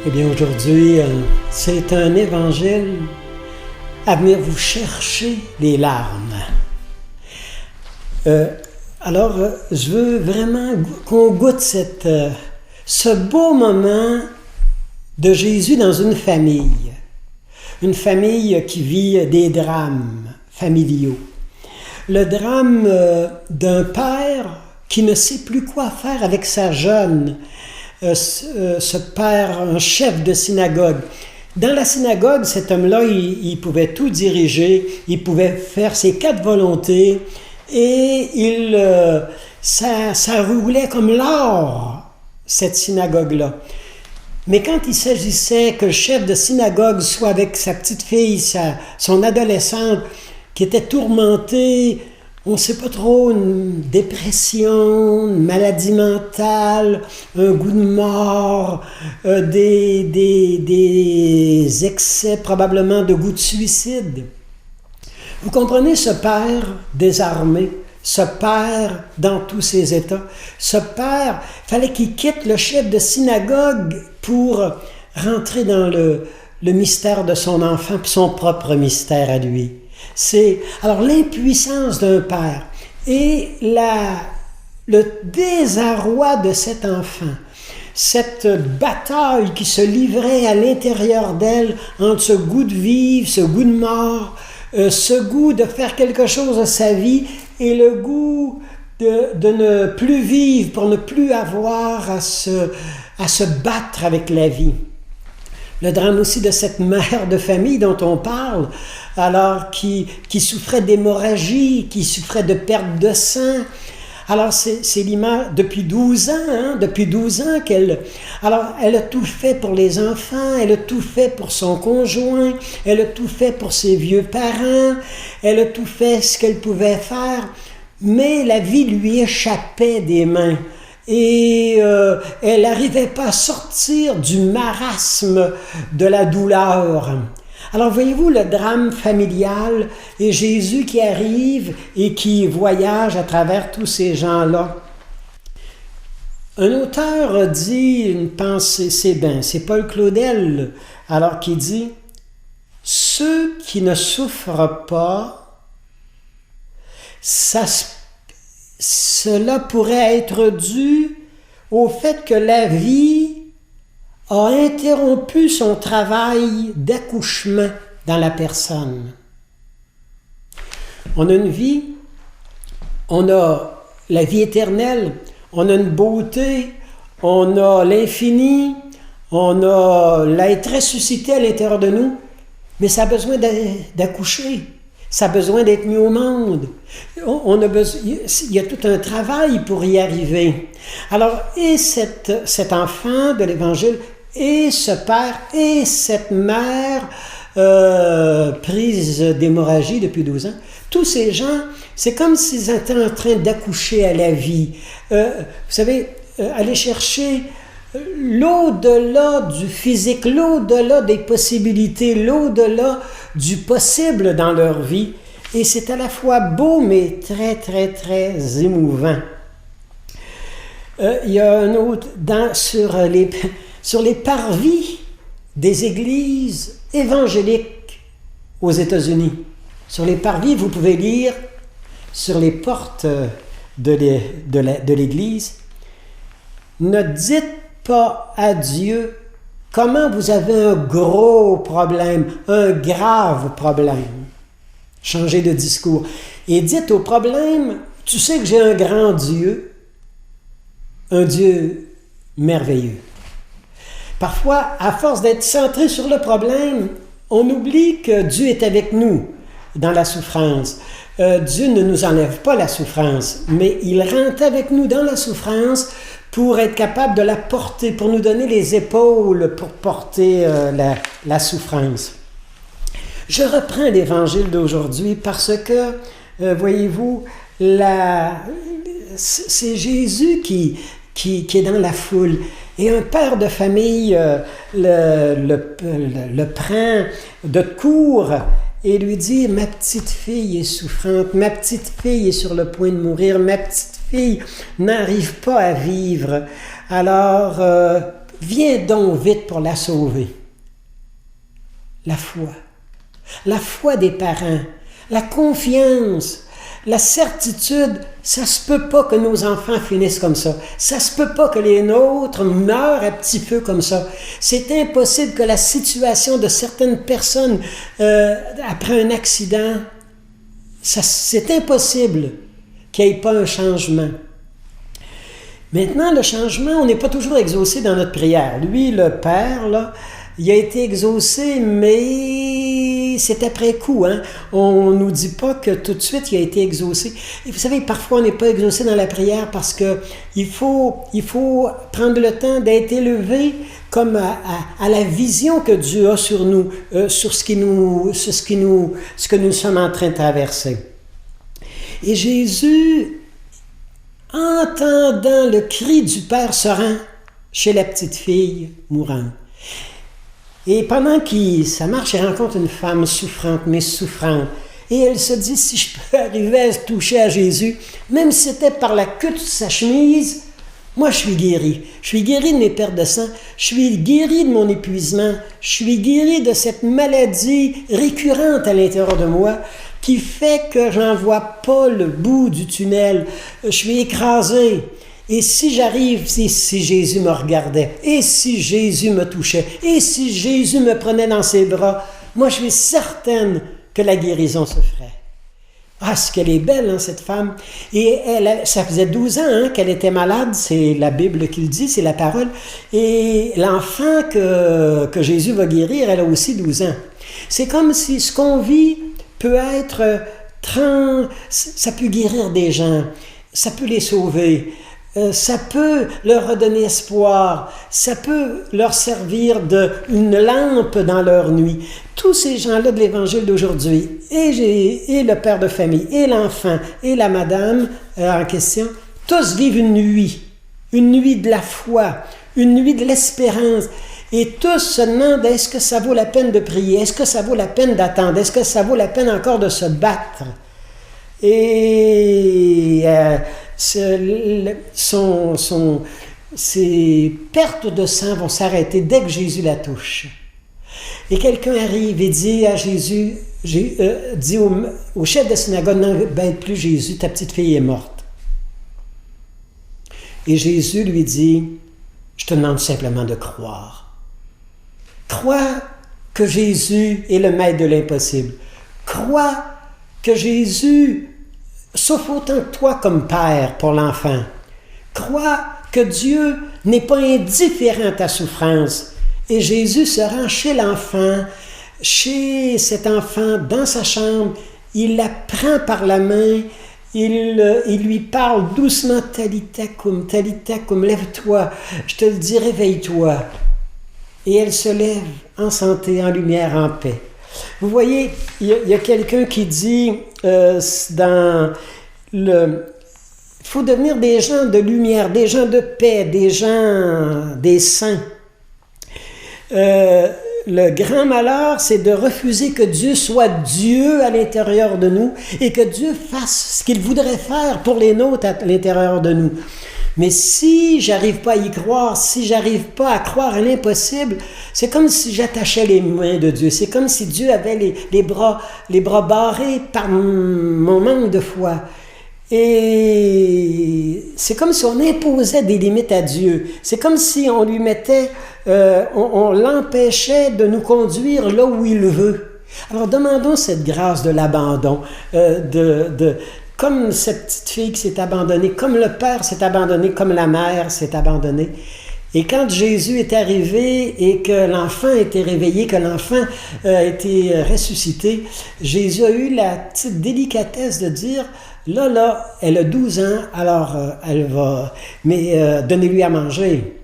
Eh bien, aujourd'hui, c'est un évangile à venir vous chercher les larmes. Alors, je veux vraiment qu'on goûte ce beau moment de Jésus dans une famille qui vit des drames familiaux. Le drame d'un père qui ne sait plus quoi faire avec sa jeune, ce père, un chef de synagogue. Dans la synagogue, cet homme-là, il pouvait tout diriger, il pouvait faire ses 4 volontés et ça roulait comme l'or, cette synagogue-là. Mais quand il s'agissait que le chef de synagogue soit avec sa petite fille, son adolescente, qui était tourmentée, on ne sait pas trop, une dépression, une maladie mentale, un goût de mort, des excès probablement de goût de suicide. Vous comprenez ce père désarmé, ce père dans tous ses états. Ce père, il fallait qu'il quitte le chef de synagogue pour rentrer dans le mystère de son enfant, puis son propre mystère à lui. C'est alors l'impuissance d'un père et le désarroi de cet enfant, cette bataille qui se livrait à l'intérieur d'elle entre ce goût de vivre, ce goût de mort, ce goût de faire quelque chose de sa vie et le goût de ne plus vivre pour ne plus avoir à se battre avec la vie. Le drame aussi de cette mère de famille dont on parle, alors qui souffrait d'hémorragie, qui souffrait de perte de sang. Alors c'est l'image depuis 12 ans, qu'elle... Alors elle a tout fait pour les enfants, elle a tout fait pour son conjoint, elle a tout fait pour ses vieux parents, elle a tout fait ce qu'elle pouvait faire, mais la vie lui échappait des mains. Et elle n'arrivait pas à sortir du marasme de la douleur. Alors voyez-vous le drame familial et Jésus qui arrive et qui voyage à travers tous ces gens-là. Un auteur dit une pensée, c'est Paul Claudel, alors qui dit « Ceux qui ne souffrent pas, cela pourrait être dû au fait que la vie a interrompu son travail d'accouchement dans la personne. On a une vie, on a la vie éternelle, on a une beauté, on a l'infini, on a l'être ressuscité à l'intérieur de nous, mais ça a besoin d'accoucher. Ça a besoin d'être mis au monde. On a besoin, il y a tout un travail pour y arriver. Alors, et cet enfant de l'Évangile, et ce père, et cette mère prise d'hémorragie depuis 12 ans, tous ces gens, c'est comme s'ils étaient en train d'accoucher à la vie. Vous savez, aller chercher l'au-delà du physique, l'au-delà des possibilités, l'au-delà du possible dans leur vie. Et c'est à la fois beau, mais très, très, très émouvant. Il y a un autre, sur les parvis des églises évangéliques aux États-Unis. Sur les parvis, vous pouvez lire sur les portes de l'église, « Ne dites pas à Dieu comment vous avez un gros problème, un grave problème. » Changez de discours. Et dites au problème, tu sais que j'ai un grand Dieu, un Dieu merveilleux. Parfois, à force d'être centré sur le problème, on oublie que Dieu est avec nous dans la souffrance. Dieu ne nous enlève pas la souffrance, mais il rentre avec nous dans la souffrance pour être capable de la porter, pour nous donner les épaules pour porter la souffrance. Je reprends l'Évangile d'aujourd'hui parce que, voyez-vous, c'est Jésus qui est dans la foule. Et un père de famille le prend de court et lui dit « Ma petite fille est souffrante, ma petite fille est sur le point de mourir, ma petite fille n'arrive pas à vivre. Alors, viens donc vite pour la sauver. La foi des parents, la confiance, la certitude, ça se peut pas que nos enfants finissent comme ça. Ça se peut pas que les nôtres meurent à petit feu comme ça. C'est impossible que la situation de certaines personnes après un accident, c'est impossible qu'il n'y ait pas un changement. Maintenant, le changement, on n'est pas toujours exaucé dans notre prière. Lui, le Père, là, il a été exaucé, mais c'est après coup. Hein? On ne nous dit pas que tout de suite, il a été exaucé. Et vous savez, parfois, on n'est pas exaucé dans la prière parce qu'il faut prendre le temps d'être élevé comme à la vision que Dieu a sur nous, sur ce que nous sommes en train de traverser. Et Jésus, entendant le cri du Père, se rend chez la petite fille mourante. Et pendant ça marche, il rencontre une femme souffrante, mais souffrante. Et elle se dit, si je peux arriver à toucher à Jésus, même si c'était par la queue de sa chemise, moi je suis guéri. Je suis guéri de mes pertes de sang, je suis guéri de mon épuisement, je suis guéri de cette maladie récurrente à l'intérieur de moi qui fait que j'en vois pas le bout du tunnel. Je suis écrasé. Et si j'arrive, si Jésus me regardait, et si Jésus me touchait, et si Jésus me prenait dans ses bras, moi je suis certaine que la guérison se ferait. Ah, ce qu'elle est belle, hein, cette femme. Et ça faisait 12 ans hein, qu'elle était malade, c'est la Bible qui le dit, c'est la parole. Et l'enfant que Jésus va guérir, elle a aussi 12 ans. C'est comme si ce qu'on vit peut être, ça peut guérir des gens, ça peut les sauver. Ça peut leur redonner espoir, ça peut leur servir d'une lampe dans leur nuit. Tous ces gens-là de l'Évangile d'aujourd'hui, et le père de famille, et l'enfant, et la madame en question, tous vivent une nuit de la foi, une nuit de l'espérance. Et tous se demandent, est-ce que ça vaut la peine de prier? Est-ce que ça vaut la peine d'attendre? Est-ce que ça vaut la peine encore de se battre? Et ces pertes de sang vont s'arrêter dès que Jésus la touche. Et quelqu'un arrive et dit à Jésus, dit au chef de synagogue, n'embête plus Jésus, ta petite fille est morte. Et Jésus lui dit, je te demande simplement de croire. Crois que Jésus est le maître de l'impossible. Crois que Jésus souffre autant que toi comme père pour l'enfant. Crois que Dieu n'est pas indifférent à ta souffrance. Et Jésus se rend chez l'enfant, chez cet enfant, dans sa chambre. Il la prend par la main, il lui parle doucement, Talita cum, lève-toi. Je te le dis, réveille-toi. Et elle se lève en santé, en lumière, en paix. Vous voyez, il y a quelqu'un qui dit il faut devenir des gens de lumière, des gens de paix, des saints. Le grand malheur, c'est de refuser que Dieu soit Dieu à l'intérieur de nous et que Dieu fasse ce qu'il voudrait faire pour les nôtres à l'intérieur de nous. Mais si j'arrive pas à y croire, si j'arrive pas à croire à l'impossible, c'est comme si j'attachais les mains de Dieu. C'est comme si Dieu avait les bras barrés par mon manque de foi. Et c'est comme si on imposait des limites à Dieu. C'est comme si on lui mettait, on l'empêchait de nous conduire là où il veut. Alors demandons cette grâce de l'abandon, comme cette petite fille qui s'est abandonnée, comme le père s'est abandonné, comme la mère s'est abandonnée. Et quand Jésus est arrivé et que l'enfant a été réveillé, que l'enfant a été ressuscité, Jésus a eu la petite délicatesse de dire, là, elle a 12 ans, alors elle va, mais donnez-lui à manger.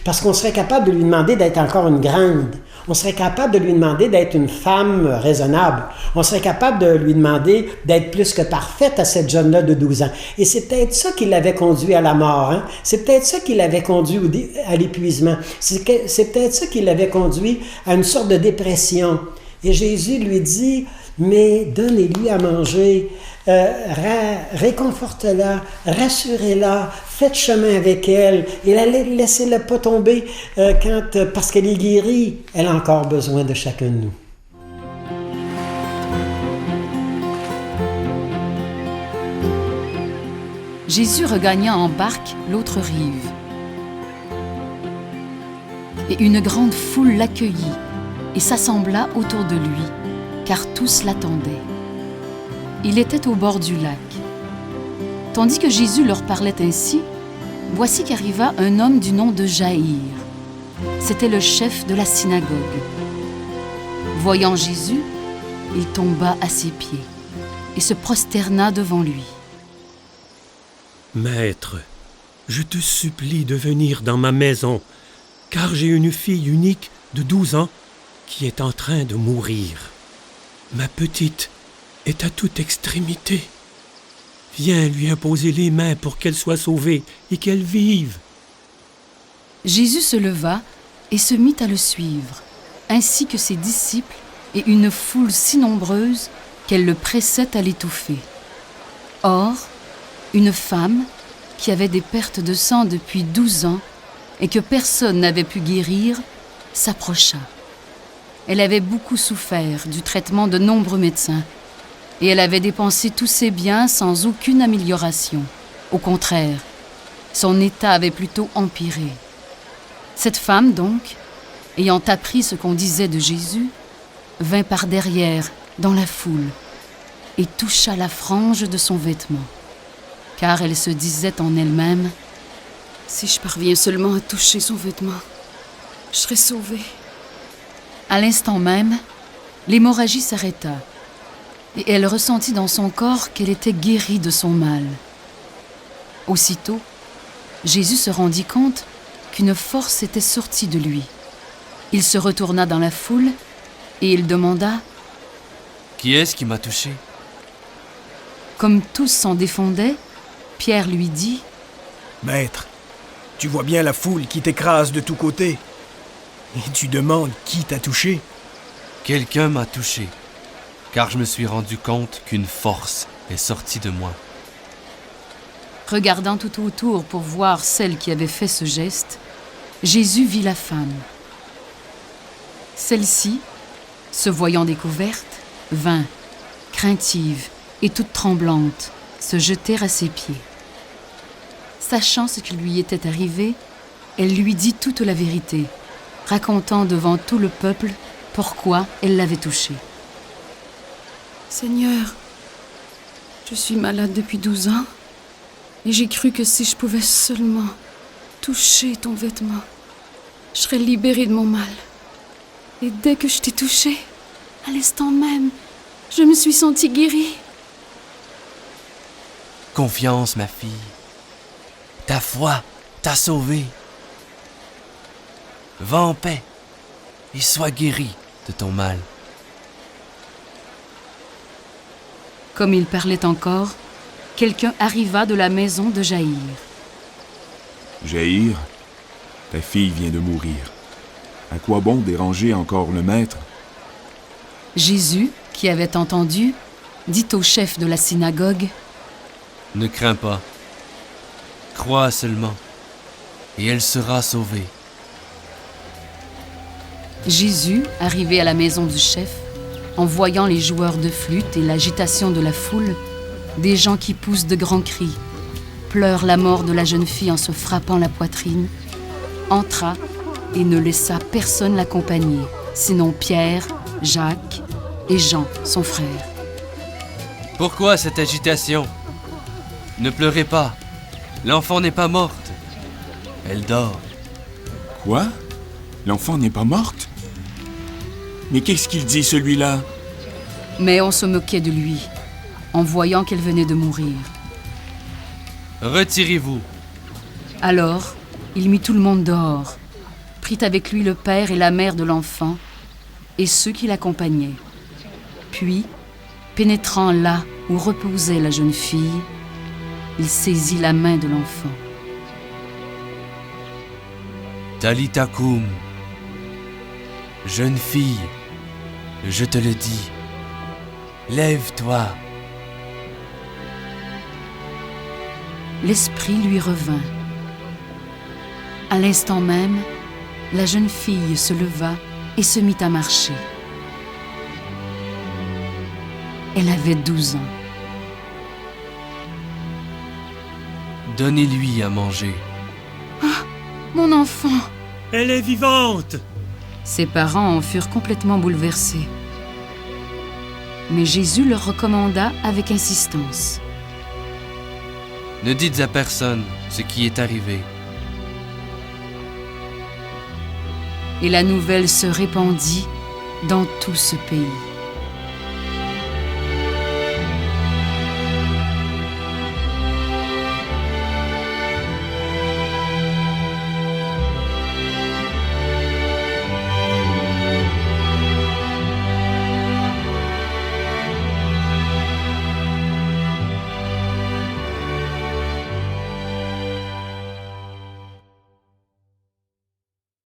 Parce qu'on serait capable de lui demander d'être encore une grande. On serait capable de lui demander d'être une femme raisonnable. On serait capable de lui demander d'être plus que parfaite à cette jeune-là de 12 ans. Et c'est peut-être ça qui l'avait conduit à la mort. Hein? C'est peut-être ça qui l'avait conduit à l'épuisement. C'est peut-être ça qui l'avait conduit à une sorte de dépression. Et Jésus lui dit, mais donnez-lui à manger, réconfortez-la, rassurez-la, faites chemin avec elle, et laissez-la pas tomber parce qu'elle est guérie, elle a encore besoin de chacun de nous. Jésus regagna en barque l'autre rive. Et une grande foule l'accueillit et s'assembla autour de lui, car tous l'attendaient. Il était au bord du lac. Tandis que Jésus leur parlait ainsi, voici qu'arriva un homme du nom de Jaïr. C'était le chef de la synagogue. Voyant Jésus, il tomba à ses pieds et se prosterna devant lui. « Maître, je te supplie de venir dans ma maison, car j'ai une fille unique de 12 ans qui est en train de mourir. Ma petite est à toute extrémité. Viens lui imposer les mains pour qu'elle soit sauvée et qu'elle vive. » Jésus se leva et se mit à le suivre, ainsi que ses disciples et une foule si nombreuse qu'elle le pressait à l'étouffer. Or, une femme qui avait des pertes de sang depuis 12 ans et que personne n'avait pu guérir, s'approcha. Elle avait beaucoup souffert du traitement de nombreux médecins et elle avait dépensé tous ses biens sans aucune amélioration. Au contraire, son état avait plutôt empiré. Cette femme, donc, ayant appris ce qu'on disait de Jésus, vint par derrière, dans la foule, et toucha la frange de son vêtement. Car elle se disait en elle-même, « Si je parviens seulement à toucher son vêtement, je serai sauvée. » À l'instant même, l'hémorragie s'arrêta, et elle ressentit dans son corps qu'elle était guérie de son mal. Aussitôt, Jésus se rendit compte qu'une force était sortie de lui. Il se retourna dans la foule et il demanda « Qui est-ce qui m'a touché ?» Comme tous s'en défendaient, Pierre lui dit « Maître, tu vois bien la foule qui t'écrase de tous côtés. Et tu demandes qui t'a touché. » Quelqu'un m'a touché, car je me suis rendu compte qu'une force est sortie de moi. Regardant tout autour pour voir celle qui avait fait ce geste, Jésus vit la femme. Celle-ci, se voyant découverte, vint, craintive et toute tremblante, se jeter à ses pieds. Sachant ce qui lui était arrivé, elle lui dit toute la vérité, racontant devant tout le peuple pourquoi elle l'avait touché. « Seigneur, je suis malade depuis 12 ans et j'ai cru que si je pouvais seulement toucher ton vêtement, je serais libérée de mon mal. Et dès que je t'ai touché, à l'instant même, je me suis sentie guérie. » Confiance, ma fille. Ta foi t'a sauvée. Va en paix et sois guérie de ton mal. Comme il parlait encore, quelqu'un arriva de la maison de Jaïr. « Jaïr, ta fille vient de mourir. À quoi bon déranger encore le maître? » Jésus, qui avait entendu, dit au chef de la synagogue, « Ne crains pas. Crois seulement, et elle sera sauvée. » Jésus, arrivé à la maison du chef, en voyant les joueurs de flûte et l'agitation de la foule, des gens qui poussent de grands cris, pleurent la mort de la jeune fille en se frappant la poitrine, entra et ne laissa personne l'accompagner, sinon Pierre, Jacques et Jean, son frère. « Pourquoi cette agitation? Ne pleurez pas, l'enfant n'est pas morte, elle dort. » Quoi? L'enfant n'est pas morte? Mais qu'est-ce qu'il dit, celui-là? Mais on se moquait de lui, en voyant qu'elle venait de mourir. « Retirez-vous. » Alors, il mit tout le monde dehors, prit avec lui le père et la mère de l'enfant et ceux qui l'accompagnaient. Puis, pénétrant là où reposait la jeune fille, il saisit la main de l'enfant. « Talita koum. Jeune fille, je te le dis, lève-toi. L'esprit lui revint. À l'instant même, la jeune fille se leva et se mit à marcher. Elle avait 12 ans. Donnez-lui à manger. Mon enfant! Elle est vivante! Ses parents en furent complètement bouleversés. Mais Jésus leur recommanda avec insistance. Ne dites à personne ce qui est arrivé. Et la nouvelle se répandit dans tout ce pays.